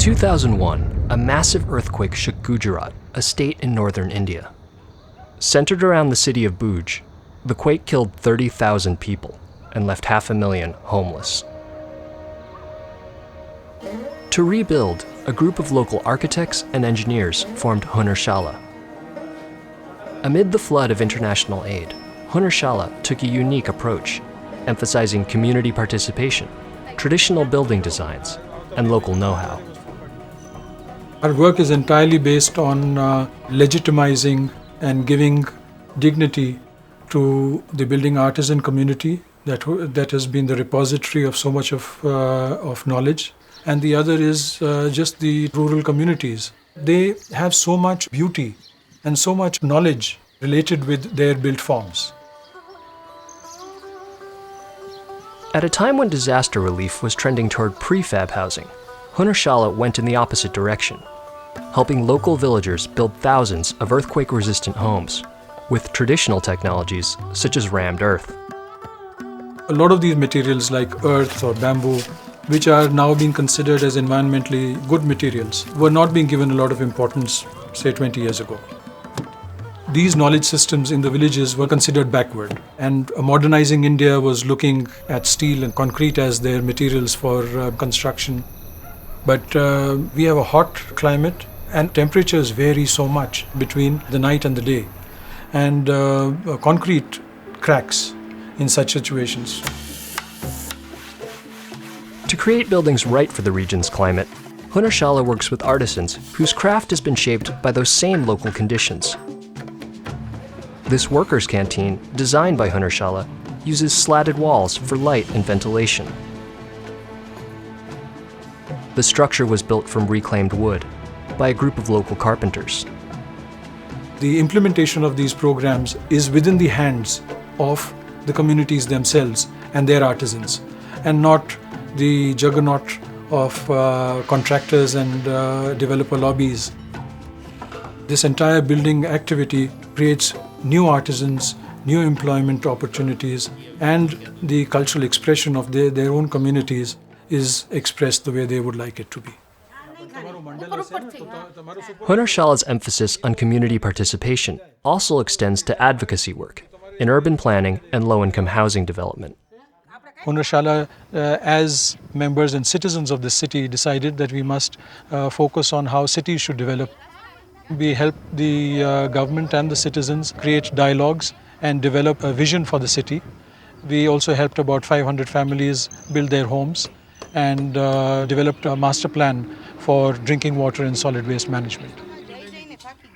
2001, a massive earthquake shook Gujarat, a state in northern India. Centered around the city of Bhuj, the quake killed 30,000 people and left 500,000 homeless. To rebuild, a group of local architects and engineers formed Hunnarshala. Amid the flood of international aid, Hunnarshala took a unique approach, emphasizing community participation, traditional building designs, and local know-how. Our work is entirely based on legitimizing and giving dignity to the building artisan community that has been the repository of so much of knowledge. And the other is just the rural communities. They have so much beauty and so much knowledge related with their built forms. At a time when disaster relief was trending toward prefab housing, Hunnarshala went in the opposite direction, helping local villagers build thousands of earthquake-resistant homes with traditional technologies such as rammed earth. A lot of these materials like earth or bamboo, which are now being considered as environmentally good materials, were not being given a lot of importance, say 20 years ago. These knowledge systems in the villages were considered backward, and modernizing India was looking at steel and concrete as their materials for construction. But we have a hot climate and temperatures vary so much between the night and the day, and concrete cracks in such situations. To create buildings right for the region's climate, Hunnarshala works with artisans whose craft has been shaped by those same local conditions. This workers' canteen, designed by Hunnarshala, uses slatted walls for light and ventilation. The structure was built from reclaimed wood by a group of local carpenters. The implementation of these programs is within the hands of the communities themselves and their artisans, and not the juggernaut of contractors and developer lobbies. This entire building activity creates new artisans, new employment opportunities, and the cultural expression of their own communities is expressed the way they would like it to be. Hunnarshala's emphasis on community participation also extends to advocacy work in urban planning and low-income housing development. Hunnarshala, as members and citizens of the city, decided that we must focus on how cities should develop. We help the government and the citizens create dialogues and develop a vision for the city. We also helped about 500 families build their homes and developed a master plan for drinking water and solid waste management.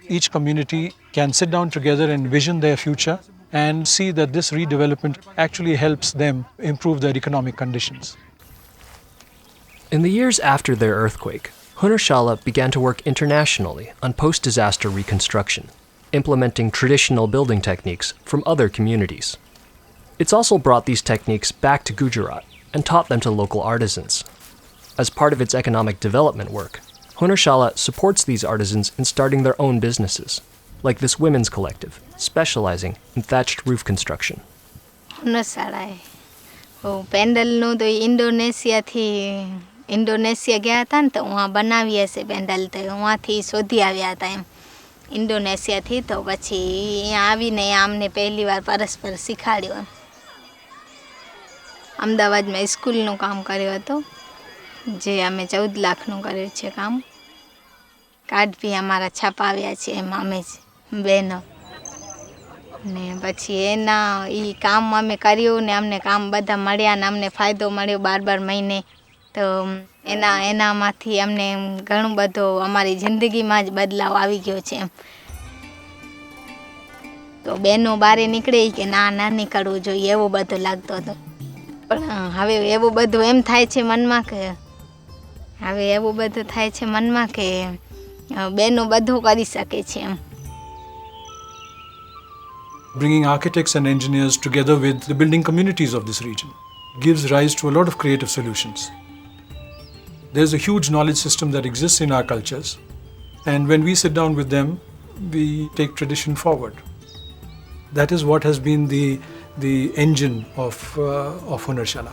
Each community can sit down together and vision their future and see that this redevelopment actually helps them improve their economic conditions. In the years after their earthquake, Hunnarshala began to work internationally on post-disaster reconstruction, implementing traditional building techniques from other communities. It's also brought these techniques back to Gujarat and taught them to local artisans. As part of its economic development work, Hunnarshala supports these artisans in starting their own businesses, like this women's collective, specializing in thatched roof construction. Hunnarshala pandal નું તો Indonesia ગયા હતા ને તો વहाँ બનાવી હશે pedal તો વहाँથી શોધી આવ્યા હતા એમ ઇન્ડોનેશિયાથી તો પછી અહીંયા આવીને અમને પહેલી વાર પરસ્પર શીખવાડ્યું એમ અમદાવાદમાં સ્કૂલનું કામ કર્યું હતું જે અમે 14 લાખનું કર્યું છે કામ કાર્ડ બી અમારા છપાવ્યા છે એમ અમે બહેનો ને પછી એના એ કામ અમે કર્યું ને અમને કામ બધા મળ્યા ને અમને ફાયદો મળ્યો 12 મહિને તો એનામાંથી અમને ઘણું બધો અમારી જિંદગીમાં જ બદલાવ આવી ગયો છે એમ તો બહેનો બારે નીકળે કે ના નીકળવું જોઈએ એવું બધું લાગતો હતો પણ હવે એવું બધું એમ થાય છે મનમાં કે હવે એવું બધું થાય છે મનમાં કે બહેનો બધું કરી શકે છે એમ. Bringing architects and engineers together with the building communities of this region gives rise to a lot of creative solutions. There's a huge knowledge system that exists in our cultures, and when we sit down with them, we take tradition forward. That is what has been the engine of Hunnarshala.